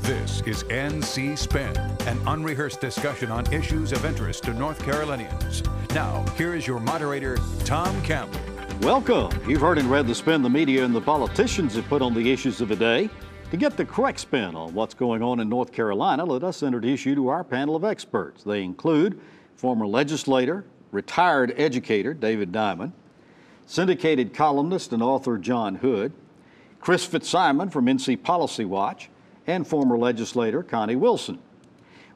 This is NC Spin, an unrehearsed discussion on issues of interest to North Carolinians. Now, here is your moderator, Tom Campbell. Welcome. You've heard and read the spin the media and the politicians have put on the issues of the day. To get the correct spin on what's going on in North Carolina, let us introduce you to our panel of experts. They include former legislator, retired educator David Diamont, syndicated columnist and author John Hood, Chris Fitzsimon from NC Policy Watch, and former legislator Connie Wilson.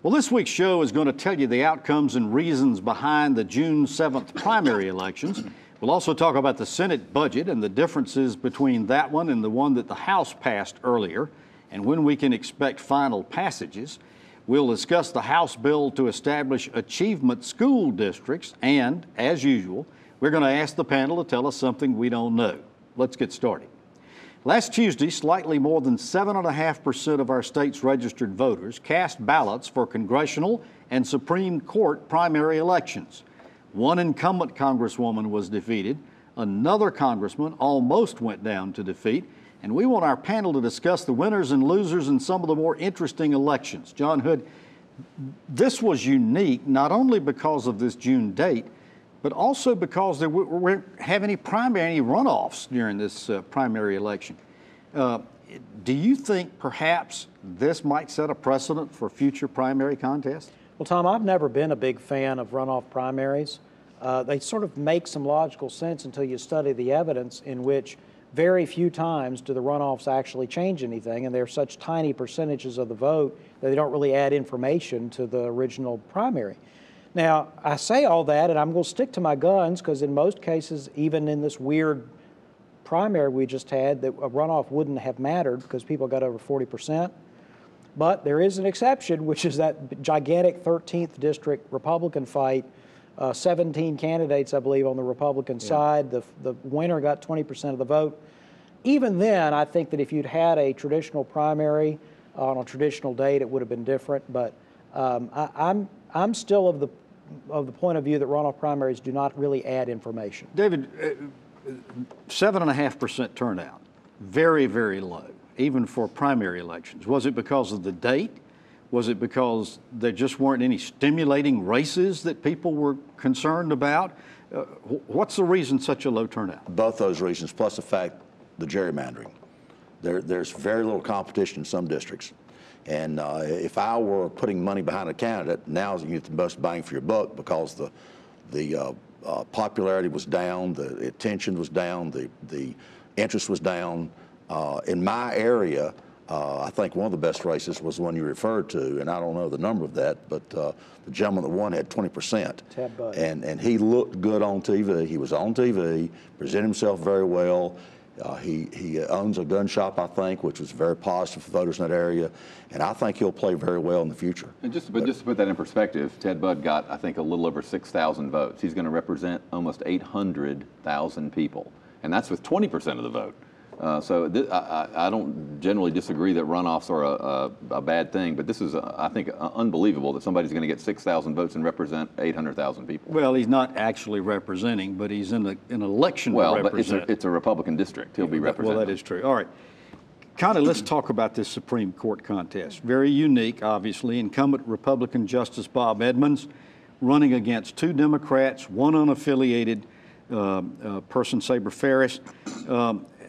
Well, this week's show is going to tell you the outcomes and reasons behind the June 7th primary elections. We'll also talk about the Senate budget and the differences between that one and the one that the House passed earlier, and when we can expect final passages. We'll discuss the House bill to establish achievement school districts, and, as usual, we're going to ask the panel to tell us something we don't know. Let's get started. Last Tuesday, slightly more than 7.5% of our state's registered voters cast ballots for congressional and Supreme Court primary elections. One incumbent congresswoman was defeated. Another congressman almost went down to defeat. And we want our panel to discuss the winners and losers in some of the more interesting elections. John Hood, this was unique not only because of this June date, but also because we didn't have any runoffs during this primary election. Do you think perhaps this might set a precedent for future primary contests? Well, Tom, I've never been a big fan of runoff primaries. They sort of make some logical sense until you study the evidence, in which very few times do the runoffs actually change anything, and they're such tiny percentages of the vote that they don't really add information to the original primary. Now, I say all that, and I'm going to stick to my guns, because in most cases, even in this weird primary we just had, that a runoff wouldn't have mattered because people got over 40%. But there is an exception, which is that gigantic 13th district Republican fight. 17 candidates, I believe, on the Republican side. The winner got 20% of the vote. Even then, I think that if you'd had a traditional primary on a traditional date, it would have been different. But I'm still of the point of view that runoff primaries do not really add information. David, 7.5% turnout, very, very low, even for primary elections. Was it because of the date? Was it because there just weren't any stimulating races that people were concerned about? What's the reason such a low turnout? Both those reasons, plus the fact the gerrymandering. There's very little competition in some districts. And if I were putting money behind a candidate, now you get the most bang for your buck, because the popularity was down, the attention was down, the interest was down. In my area, I think one of the best races was the one you referred to, and I don't know the number of that, but the gentleman that won had 20%. Ted Budd. And he looked good on TV. He was on TV, presented himself very well. He owns a gun shop, I think, which was very positive for voters in that area, and I think he'll play very well in the future. And just to put that in perspective, Ted Budd got, I think, a little over 6,000 votes. He's going to represent almost 800,000 people, and that's with 20% of the vote. I don't generally disagree that runoffs are a bad thing, but this is, I think, unbelievable that somebody's going to get 6,000 votes and represent 800,000 people. Well, he's not actually representing, but he's in an election to represent. But it's a Republican district. He'll be representing. Well, that is true. All right. Connie, let's talk about this Supreme Court contest. Very unique, obviously. Incumbent Republican Justice Bob Edmonds running against two Democrats, one unaffiliated person, Sabre Ferris.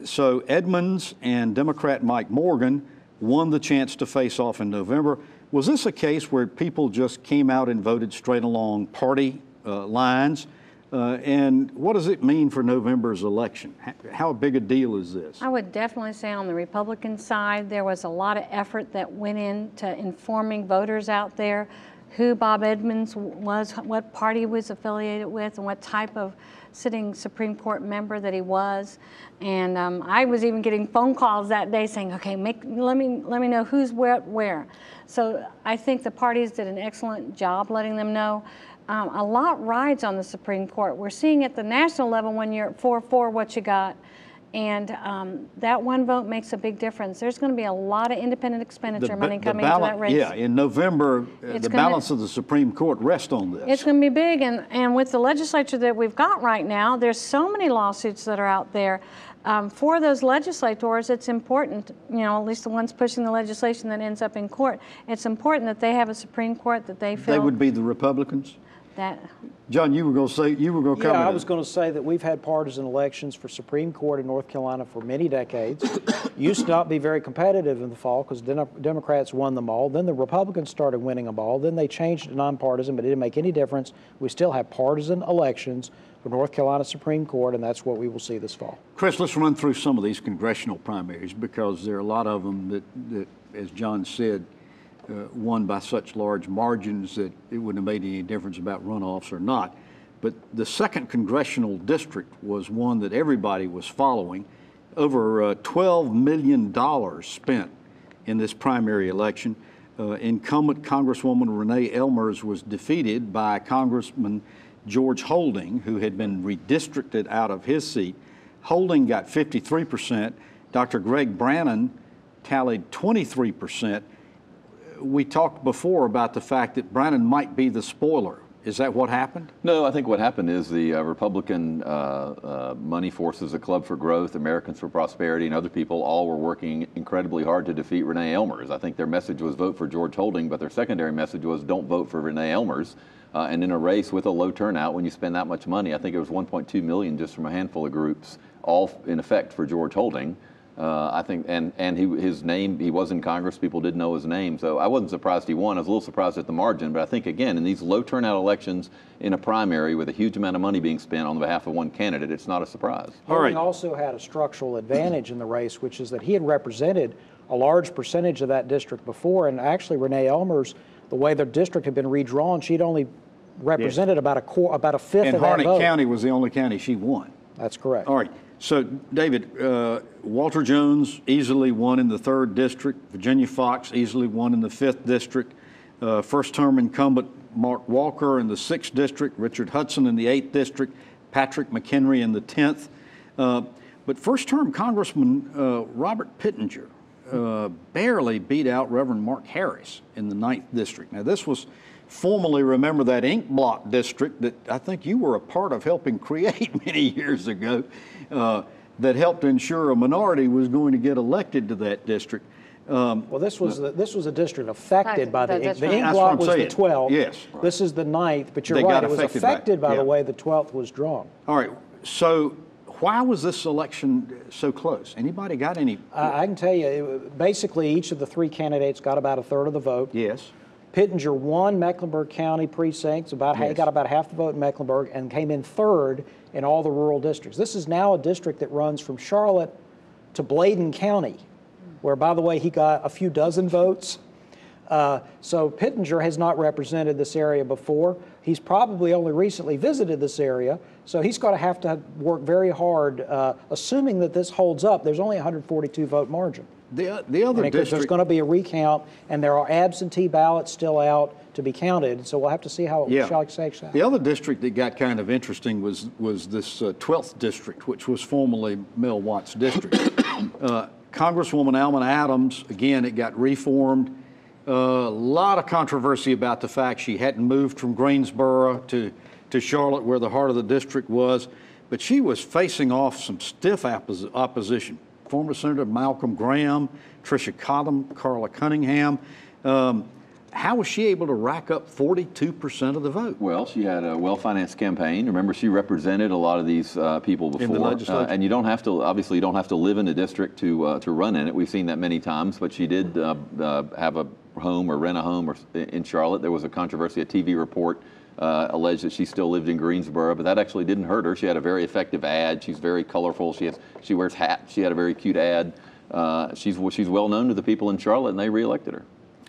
So Edmonds and Democrat Mike Morgan won the chance to face off in November. Was this a case where people just came out and voted straight along party lines? And what does it mean for November's election? How big a deal is this? I would definitely say on the Republican side, there was a lot of effort that went into informing voters out there who Bob Edmonds was, what party he was affiliated with, and what type of sitting Supreme Court member that he was. And I was even getting phone calls that day saying, okay, let me know who's where. So I think the parties did an excellent job letting them know. A lot rides on the Supreme Court. We're seeing at the national level when you're at 4-4 what you got. And that one vote makes a big difference. There's going to be a lot of independent expenditure money coming into that race. Yeah, in November, the balance of the Supreme Court rests on this. It's going to be big, and with the legislature that we've got right now, there's so many lawsuits that are out there. For those legislators, it's important, you know, at least the ones pushing the legislation that ends up in court, it's important that they have a Supreme Court that they feel... They would be the Republicans? That, John, you were going to say, you were going to comment. Yeah, I was going to say that we've had partisan elections for Supreme Court in North Carolina for many decades. Used to not be very competitive in the fall because Democrats won them all. Then the Republicans started winning them all. Then they changed it to nonpartisan, but it didn't make any difference. We still have partisan elections for North Carolina Supreme Court, and that's what we will see this fall. Chris, let's run through some of these congressional primaries because there are a lot of them that as John said, won by such large margins that it wouldn't have made any difference about runoffs or not. But the 2nd congressional district was one that everybody was following. Over $12 million spent in this primary election. Incumbent Congresswoman Renee Elmers was defeated by Congressman George Holding, who had been redistricted out of his seat. Holding got 53%. Dr. Greg Brannon tallied 23%. We talked before about the fact that Brannon might be the spoiler. Is that what happened? No, I think what happened is the Republican money forces, the Club for Growth, Americans for Prosperity, and other people all were working incredibly hard to defeat Renee Elmers. I think their message was vote for George Holding, but their secondary message was don't vote for Renee Elmers. And in a race with a low turnout, when you spend that much money, I think it was $1.2 million just from a handful of groups, all in effect for George Holding. I think, and his name, he was in Congress, people didn't know his name, so I wasn't surprised he won. I was a little surprised at the margin, but I think, again, in these low turnout elections in a primary with a huge amount of money being spent on behalf of one candidate, it's not a surprise. Holding also had a structural advantage in the race, which is that he had represented a large percentage of that district before, and actually Renee Elmers, the way the district had been redrawn, she'd only represented about a fifth of that vote. And Harnett County was the only county she won. That's correct. All right. So, David, Walter Jones easily won in the 3rd district. Virginia Fox easily won in the 5th district. First-term incumbent Mark Walker in the 6th district. Richard Hudson in the 8th district. Patrick McHenry in the 10th. But first-term Congressman Robert Pittenger barely beat out Reverend Mark Harris in the 9th district. Now, this was formerly, remember, that ink blot district that I think you were a part of helping create many years ago. That helped ensure a minority was going to get elected to that district. Well, this was a district affected by the ink. The ink That's block what was I'm the 12th. Yes. This is the 9th, but you're They right. got It was affected by by the way the 12th was drawn. All right. So why was this election so close? Anybody got any? I can tell you, basically each of the 3 candidates got about a third of the vote. Yes. Pittenger won Mecklenburg County precincts, he got about half the vote in Mecklenburg, and came in 3rd in all the rural districts. This is now a district that runs from Charlotte to Bladen County, where, by the way, he got a few dozen votes. So Pittenger has not represented this area before. He's probably only recently visited this area, so he's going to have to work very hard, assuming that this holds up. There's only a 142 vote margin. The other district, there's going to be a recount, and there are absentee ballots still out to be counted, so we'll have to see how it shakes out. The other district that got kind of interesting was this 12th district, which was formerly Mel Watt's district. Congresswoman Alma Adams, again, it got reformed. A lot of controversy about the fact she hadn't moved from Greensboro to Charlotte, where the heart of the district was, but she was facing off some stiff opposition. Former Senator Malcolm Graham, Tricia Cottom, Carla Cunningham. How was she able to rack up 42% of the vote? Well, she had a well-financed campaign. Remember, she represented a lot of these people before. In the legislature. And you don't have to, obviously, you don't have to live in the district to run in it. We've seen that many times, but she did have a home or rent a home in Charlotte. There was a controversy, a TV report alleged that she still lived in Greensboro, but that actually didn't hurt her. She had a very effective ad. She's very colorful. She wears hats. She had a very cute ad. She's well known to the people in Charlotte, and they reelected her.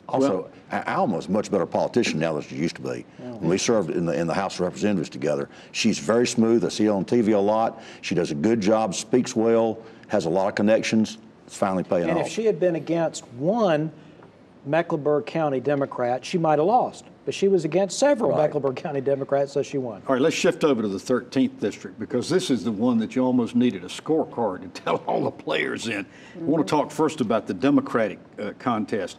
Also, Alma's a much better politician now than she used to be. When we served in the House of Representatives together, she's very smooth. I see her on TV a lot. She does a good job, speaks well, has a lot of connections. It's finally paying off. And if she had been against one Mecklenburg County Democrat, she might have lost. but she was against several Mecklenburg County Democrats, so she won. All right, let's shift over to the 13th district, because this is the one that you almost needed a scorecard to tell all the players in. I want to talk first about the Democratic contest.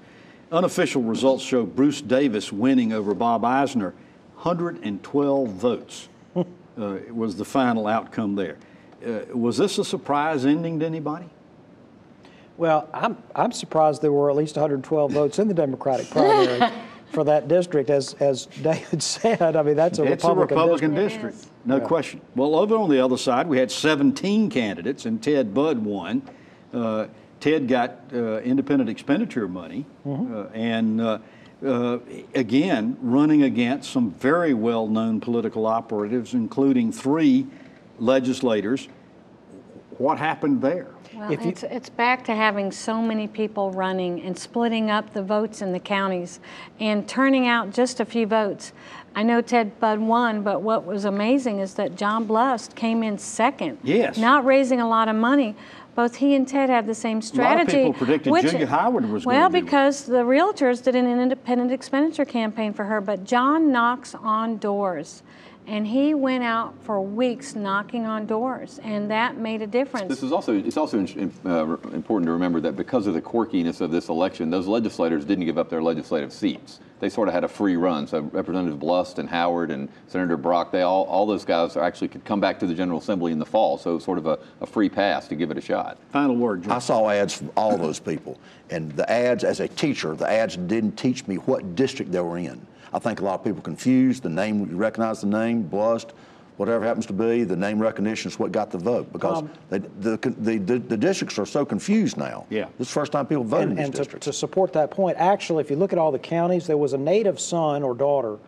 Unofficial results show Bruce Davis winning over Bob Eisner, 112 votes. It was the final outcome there. Was this a surprise ending to anybody? Well, I'm surprised there were at least 112 votes in the Democratic primary for that district. As David said, I mean, it's a Republican district. No question. Well, over on the other side, we had 17 candidates, and Ted Budd won. Ted got independent expenditure money, and again, running against some very well-known political operatives, including 3 legislators. What happened there? Well, it's back to having so many people running and splitting up the votes in the counties and turning out just a few votes. I know Ted Budd won, but what was amazing is that John Blust came in second. Yes. Not raising a lot of money. Both he and Ted had the same strategy. A lot of people predicted Julia Howard was going to Well, do it. because the realtors did an independent expenditure campaign for her, but John knocks on doors. And he went out for weeks knocking on doors, and that made a difference. It's also important to remember that because of the quirkiness of this election, those legislators didn't give up their legislative seats. They sort of had a free run. So Representatives Blust and Howard and Senator Brock, all those guys actually could come back to the General Assembly in the fall. So it was sort of a free pass to give it a shot. Final word, John. I saw ads from all those people, and the ads, as a teacher, the ads didn't teach me what district they were in. I think a lot of people confused the name. You recognize the name, Blust, whatever happens to be. The name recognition is what got the vote, because the districts are so confused now. Yeah, this is the first time people voted in these districts. To support that point, actually, if you look at all the counties, there was a native son or daughter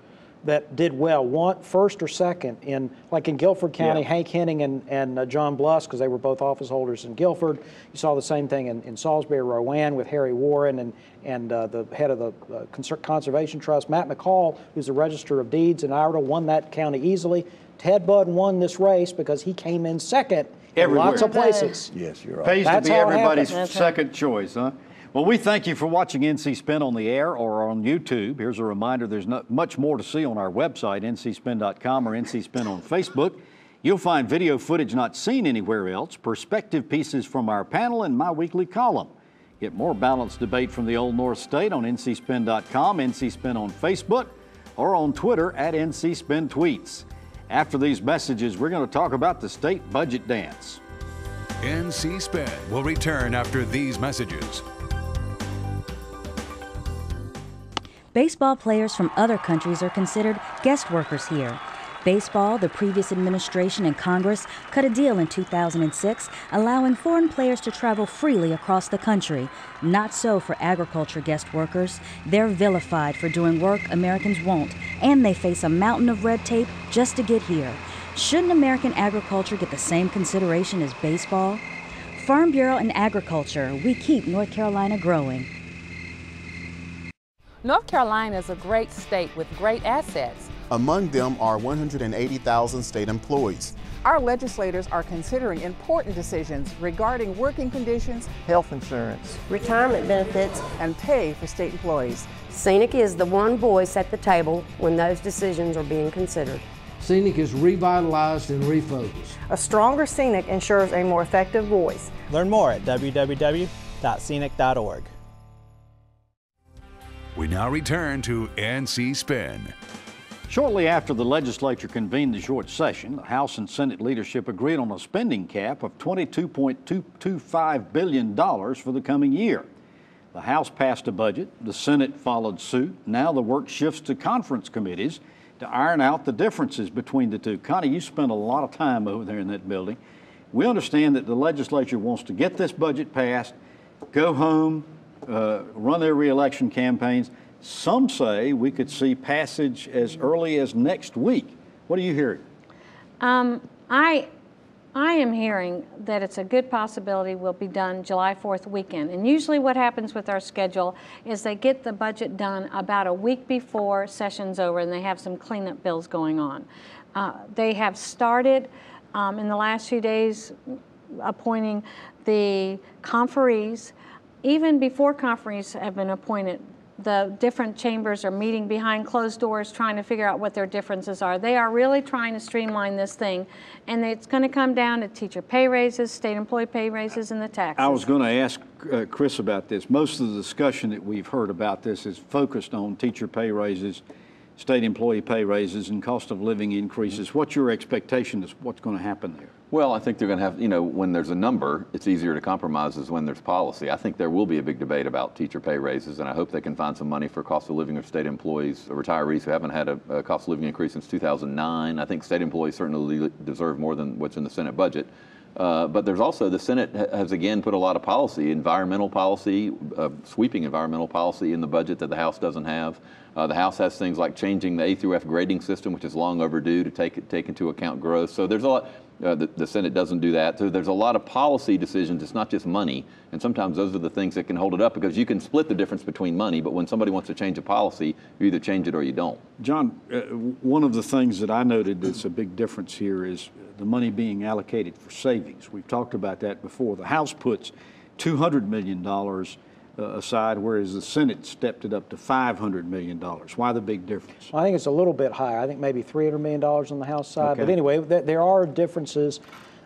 that did well, first or second in Guilford County, Hank Henning and John Blust, because they were both office holders in Guilford. You saw the same thing in Salisbury, Rowan, with Harry Warren and the head of the Conservation Trust, Matt McCall, who's the Register of Deeds in Iredell, won that county easily. Ted Budd won this race because he came in second in lots of places. Yes, you're right. Pays to be everybody's second choice, huh? Well, we thank you for watching NC Spin on the air or on YouTube. Here's a reminder, there's not much more to see on our website, ncspin.com or NC Spin on Facebook. You'll find video footage not seen anywhere else, perspective pieces from our panel, and my weekly column. Get more balanced debate from the Old North State on ncspin.com, NC Spin on Facebook, or on Twitter at NC Spin Tweets. After these messages, we're going to talk about the state budget dance. NC Spin will return after these messages. Baseball players from other countries are considered guest workers here. Baseball, the previous administration and Congress cut a deal in 2006 allowing foreign players to travel freely across the country. Not so for agriculture guest workers. They're vilified for doing work Americans won't, and they face a mountain of red tape just to get here. Shouldn't American agriculture get the same consideration as baseball? Farm Bureau and Agriculture, we keep North Carolina growing. North Carolina is a great state with great assets. Among them are 180,000 state employees. Our legislators are considering important decisions regarding working conditions, health insurance, retirement benefits, and pay for state employees. Scenic is the one voice at the table when those decisions are being considered. Scenic is revitalized and refocused. A stronger Scenic ensures a more effective voice. Learn more at www.scenic.org. We now return to NC Spin. Shortly after the legislature convened the short session, the House and Senate leadership agreed on a spending cap of $22.225 billion for the coming year. The House passed a budget, the Senate followed suit. Now the work shifts to conference committees to iron out the differences between the two. Connie, you spent a lot of time over there in that building. We understand that the legislature wants to get this budget passed, go home, run their re-election campaigns. Some say we could see passage as early as next week. What are you hearing? I am hearing that it's a good possibility will be done July 4th weekend. And usually what happens with our schedule is they get the budget done about a week before session's over, and they have some cleanup bills going on. They have started in the last few days appointing the conferees. Even before conferees have been appointed, the different chambers are meeting behind closed doors trying to figure out what their differences are. They are really trying to streamline this thing, and it's going to come down to teacher pay raises, state employee pay raises, and the taxes. I was going to ask Chris about this. Most of the discussion that we've heard about this is focused on teacher pay raises, state employee pay raises, and cost of living increases. What's your expectation of what's going to happen there? Well, I think they're going to have, when there's a number, it's easier to compromise as when there's policy. I think there will be a big debate about teacher pay raises, and I hope they can find some money for cost of living of state employees, retirees who haven't had a cost of living increase since 2009. I think state employees certainly deserve more than what's in the Senate budget. But there's also, the Senate has again put a lot of policy, environmental policy, sweeping environmental policy in the budget that the House doesn't have. The House has things like changing the A through F grading system, which is long overdue to take into account growth. So there's a lot. The Senate doesn't do that. So there's a lot of policy decisions. It's not just money. And sometimes those are the things that can hold it up, because you can split the difference between money, but when somebody wants to change a policy, you either change it or you don't. John, one of the things that I noted that's a big difference here is the money being allocated for savings. We've talked about that before. The House puts $200 million aside, whereas the Senate stepped it up to $500 million. Why the big difference? I think it's a little bit higher. I think maybe $300 million on the House side. Okay. But anyway, there are differences.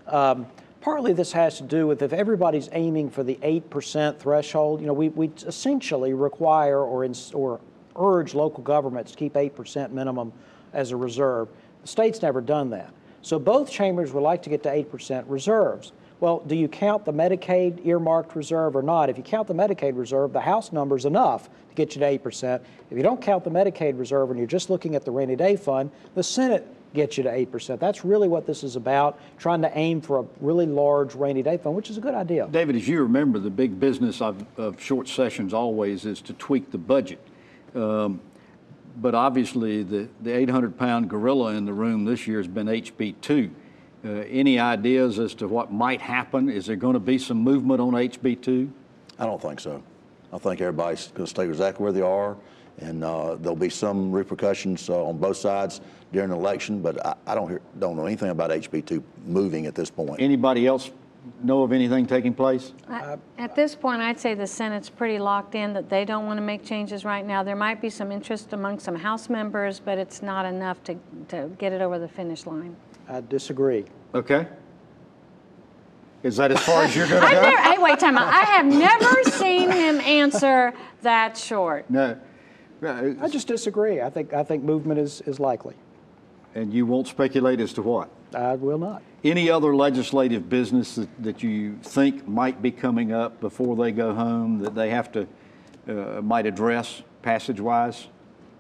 Partly this has to do with if everybody's aiming for the 8% threshold, we essentially require or urge local governments to keep 8% minimum as a reserve. The state's never done that. So both chambers would like to get to 8% reserves. Well, do you count the Medicaid earmarked reserve or not? If you count the Medicaid reserve, the House number is enough to get you to 8%. If you don't count the Medicaid reserve and you're just looking at the rainy day fund, the Senate gets you to 8%. That's really what this is about, trying to aim for a really large rainy day fund, which is a good idea. David, as you remember, the big business of short sessions always is to tweak the budget. But obviously the 800-pound gorilla in the room this year has been HB 2. Any ideas as to what might happen? Is there going to be some movement on HB 2? I don't think so. I think everybody's going to stay exactly where they are, and there'll be some repercussions on both sides during the election, but I don't know anything about HB 2 moving at this point. Anybody else know of anything taking place? At this point, I'd say the Senate's pretty locked in that they don't want to make changes right now. There might be some interest among some House members, but it's not enough to get it over the finish line. I disagree. Okay. Is that as far as you're going to go? Hey, wait, time out. I have never seen him answer that short. No. I just disagree. I think movement is likely. And you won't speculate as to what? I will not. Any other legislative business that you think might be coming up before they go home that they have to, might address passage-wise?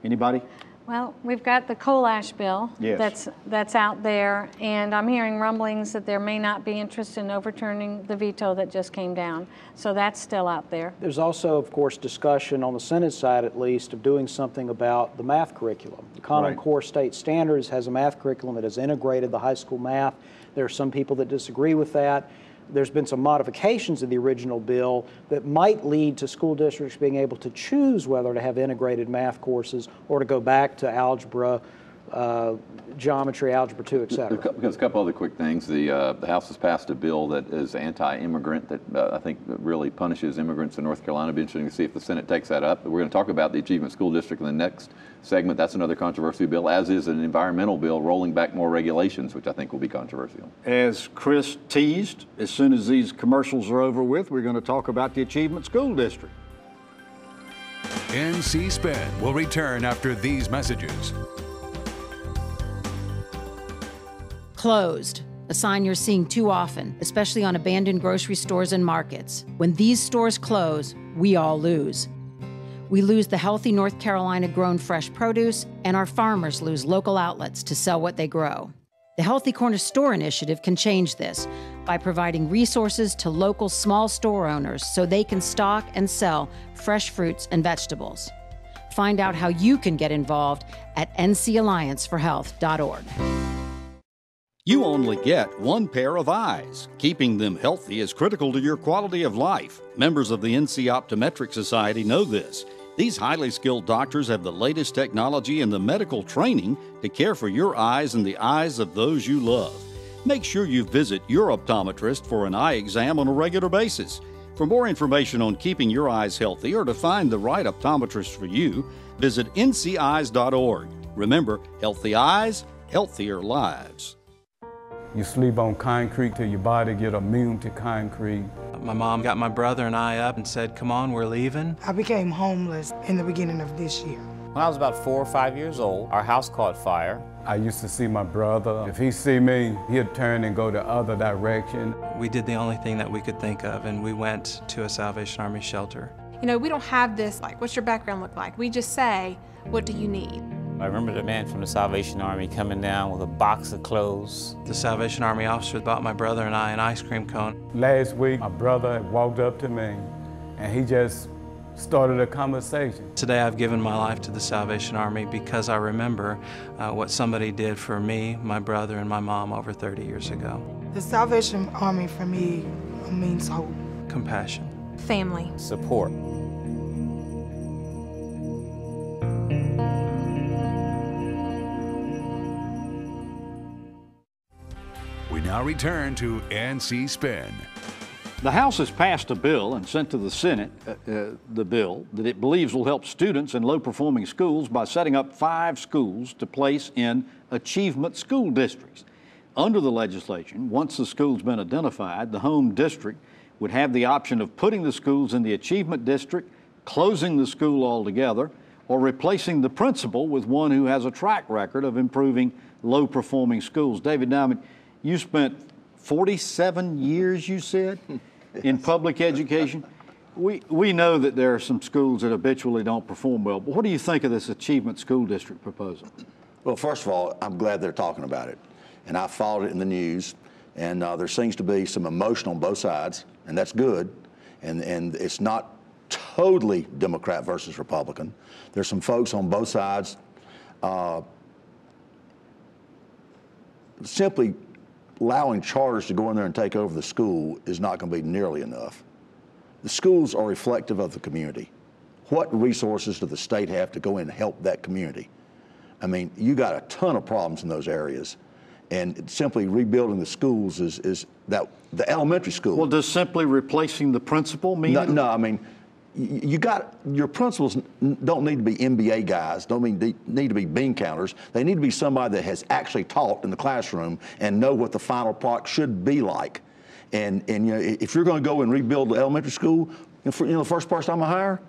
Anybody? Well, we've got the coal ash bill. Yes. that's out there, and I'm hearing rumblings that there may not be interest in overturning the veto that just came down. So that's still out there. There's also, of course, discussion on the Senate side, at least, of doing something about the math curriculum. The Common Core State Standards has a math curriculum that has integrated the high school math. There are some people that disagree with that. There's been some modifications in the original bill that might lead to school districts being able to choose whether to have integrated math courses or to go back to algebra, geometry, algebra 2, et cetera. Because a couple other quick things. The House has passed a bill that is anti-immigrant that I think really punishes immigrants in North Carolina. It'll be interesting to see if the Senate takes that up. We're going to talk about the Achievement School District in the next segment. That's another controversial bill, as is an environmental bill rolling back more regulations, which I think will be controversial. As Chris teased, as soon as these commercials are over with, we're going to talk about the Achievement School District. NC Spin will return after these messages. Closed, a sign you're seeing too often, especially on abandoned grocery stores and markets. When these stores close, we all lose. We lose the healthy North Carolina grown fresh produce, and our farmers lose local outlets to sell what they grow. The Healthy Corner Store Initiative can change this by providing resources to local small store owners so they can stock and sell fresh fruits and vegetables. Find out how you can get involved at ncallianceforhealth.org. You only get one pair of eyes. Keeping them healthy is critical to your quality of life. Members of the NC Optometric Society know this. These highly skilled doctors have the latest technology and the medical training to care for your eyes and the eyes of those you love. Make sure you visit your optometrist for an eye exam on a regular basis. For more information on keeping your eyes healthy or to find the right optometrist for you, visit nceyes.org. Remember, healthy eyes, healthier lives. You sleep on concrete till your body get immune to concrete. My mom got my brother and I up and said, come on, we're leaving. I became homeless in the beginning of this year. When I was about 4 or 5 years old, our house caught fire. I used to see my brother. If he see me, he'd turn and go the other direction. We did the only thing that we could think of, and we went to a Salvation Army shelter. You know, we don't have this, like, what's your background look like? We just say, what do you need? I remember the man from the Salvation Army coming down with a box of clothes. The Salvation Army officer bought my brother and I an ice cream cone. Last week, my brother walked up to me, and he just started a conversation. Today I've given my life to the Salvation Army because I remember what somebody did for me, my brother, and my mom over 30 years ago. The Salvation Army for me means hope. Compassion. Family. Support. We now return to NC Spin. The House has passed a bill and sent to the Senate the bill that it believes will help students in low-performing schools by setting up 5 schools to place in achievement school districts. Under the legislation, once the school's been identified, the home district would have the option of putting the schools in the achievement district, closing the school altogether, or replacing the principal with one who has a track record of improving low-performing schools. David Diamont, you spent 47 years, you said, in public education. We know that there are some schools that habitually don't perform well, but what do you think of this achievement school district proposal? Well, first of all, I'm glad they're talking about it. And I followed it in the news, and there seems to be some emotion on both sides, and that's good. And it's not totally Democrat versus Republican. There's some folks on both sides simply allowing charters to go in there and take over the school is not going to be nearly enough. The schools are reflective of the community. What resources does the state have to go in and help that community? I mean, you got a ton of problems in those areas, and simply rebuilding the schools is that the elementary school. Well, does simply replacing the principal mean? No, I mean, you got, your principals don't need to be MBA guys, don't need to be bean counters. They need to be somebody that has actually taught in the classroom and know what the final product should be like. And you know, if you're going to go and rebuild the elementary school, the first person I'm going to hire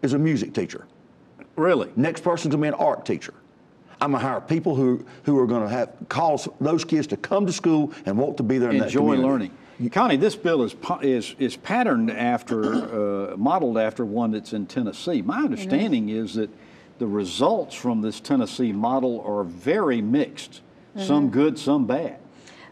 is a music teacher. Really? Next person's going to be an art teacher. I'm going to hire people who are going to cause those kids to come to school and want to be there in that community. Enjoy learning. Connie, this bill is patterned after, modeled after one that's in Tennessee. My understanding is that the results from this Tennessee model are very mixed, some good, some bad.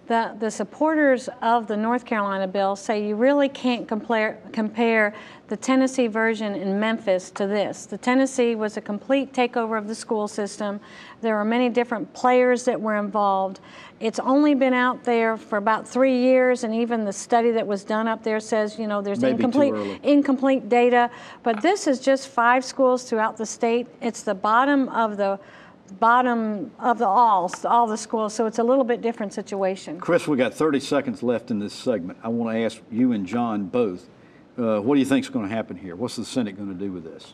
The supporters of the North Carolina bill say you really can't compare the Tennessee version in Memphis to this. The Tennessee was a complete takeover of the school system. There were many different players that were involved. It's only been out there for about 3 years, and even the study that was done up there says, you know, there's incomplete data. But this is just 5 schools throughout the state. It's the bottom of all the schools, so it's a little bit different situation. Chris, we got 30 seconds left in this segment. I want to ask you and John both, what do you think is going to happen here? What's the Senate going to do with this?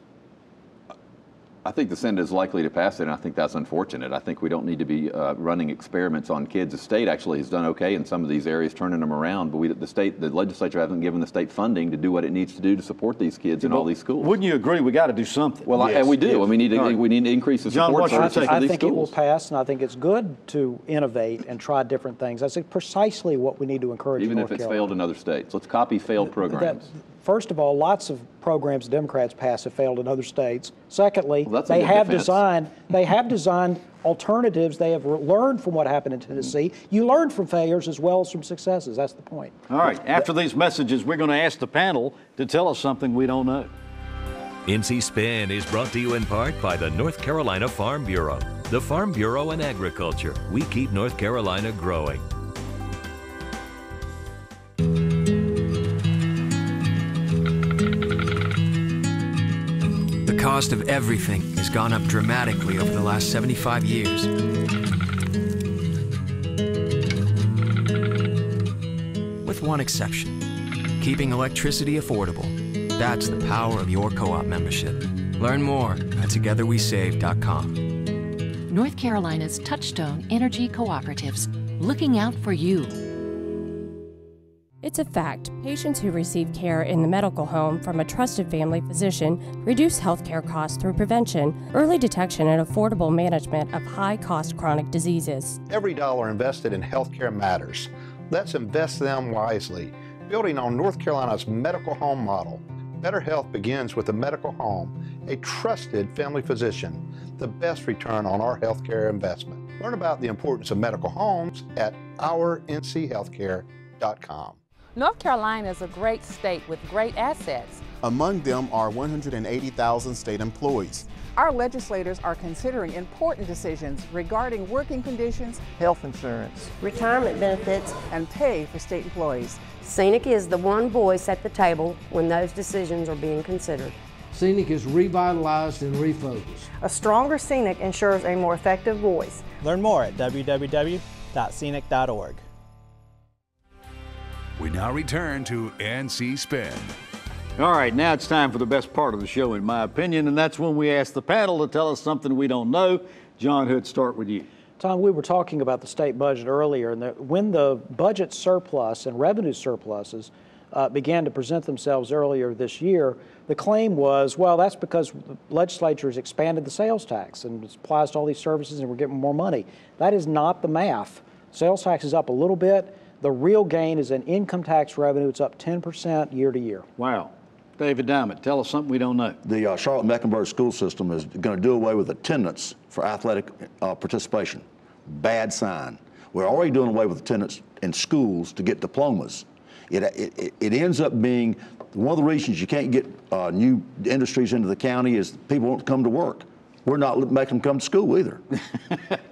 I think the Senate is likely to pass it, and I think that's unfortunate. I think we don't need to be running experiments on kids. The state actually has done okay in some of these areas, turning them around, but the legislature hasn't given the state funding to do what it needs to do to support these kids in all these schools. Wouldn't you agree we got to do something? Well, and we do. Yes. We need to increase the support for these schools. I think it will pass, and I think it's good to innovate and try different things. That's precisely what we need to encourage in North Carolina. Even if it's failed in other states. Let's copy failed programs. First of all, lots of programs Democrats pass have failed in other states. Secondly, they have designed alternatives. They have learned from what happened in Tennessee. You learn from failures as well as from successes. That's the point. All right. After these messages, we're going to ask the panel to tell us something we don't know. NC Spin is brought to you in part by the North Carolina Farm Bureau. The Farm Bureau and Agriculture. We keep North Carolina growing. The cost of everything has gone up dramatically over the last 75 years. With one exception, keeping electricity affordable. That's the power of your co-op membership. Learn more at togetherwesave.com. North Carolina's Touchstone Energy Cooperatives, looking out for you. It's a fact. Patients who receive care in the medical home from a trusted family physician reduce healthcare costs through prevention, early detection, and affordable management of high-cost chronic diseases. Every dollar invested in healthcare matters. Let's invest them wisely, building on North Carolina's medical home model. Better health begins with a medical home, a trusted family physician, the best return on our healthcare investment. Learn about the importance of medical homes at ournchealthcare.com. North Carolina is a great state with great assets. Among them are 180,000 state employees. Our legislators are considering important decisions regarding working conditions, health insurance, retirement benefits, and pay for state employees. Scenic is the one voice at the table when those decisions are being considered. Scenic is revitalized and refocused. A stronger Scenic ensures a more effective voice. Learn more at www.scenic.org. We now return to NC Spin. All right, now it's time for the best part of the show, in my opinion, and that's when we ask the panel to tell us something we don't know. John Hood, start with you. Tom, we were talking about the state budget earlier, and when the budget surplus and revenue surpluses began to present themselves earlier this year, the claim was, well, that's because the legislature has expanded the sales tax and it applies to all these services and we're getting more money. That is not the math. Sales tax is up a little bit. The real gain is in income tax revenue. It's up 10% year to year. Wow. David Diamont, tell us something we don't know. The Charlotte-Mecklenburg school system is going to do away with attendance for athletic participation. Bad sign. We're already doing away with attendance in schools to get diplomas. It ends up being one of the reasons you can't get new industries into the county is people won't come to work. We're not making them come to school either.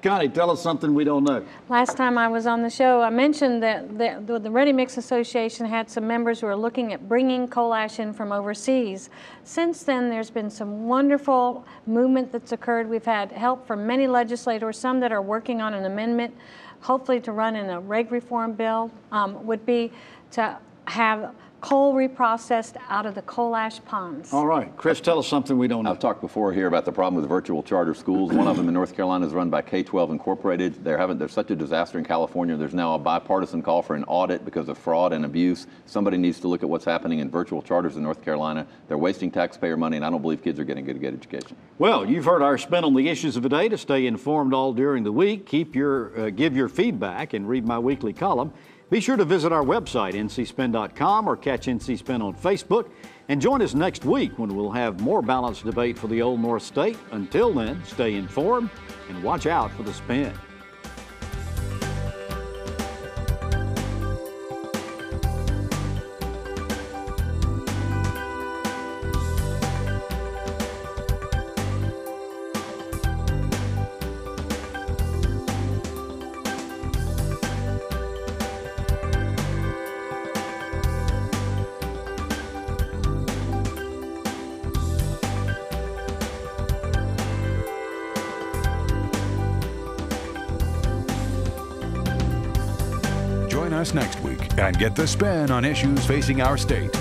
Connie, tell us something we don't know. Last time I was on the show, I mentioned that the Ready Mix Association had some members who are looking at bringing coal ash in from overseas. Since then, there's been some wonderful movement that's occurred. We've had help from many legislators, some that are working on an amendment, hopefully to run in a reg reform bill, would be to have coal reprocessed out of the coal ash ponds. All right. Chris, tell us something we don't know. I've talked before here about the problem with virtual charter schools. One of them in North Carolina is run by K-12 Incorporated. There's such a disaster in California. There's now a bipartisan call for an audit because of fraud and abuse. Somebody needs to look at what's happening in virtual charters in North Carolina. They're wasting taxpayer money, and I don't believe kids are getting a good education. Well, you've heard our spin on the issues of the day. To stay informed all during the week, give your feedback and read my weekly column. Be sure to visit our website, ncspin.com, or catch NC Spin on Facebook. And join us next week when we'll have more balanced debate for the Old North State. Until then, stay informed and watch out for the spin. Join us next week and get the spin on issues facing our state.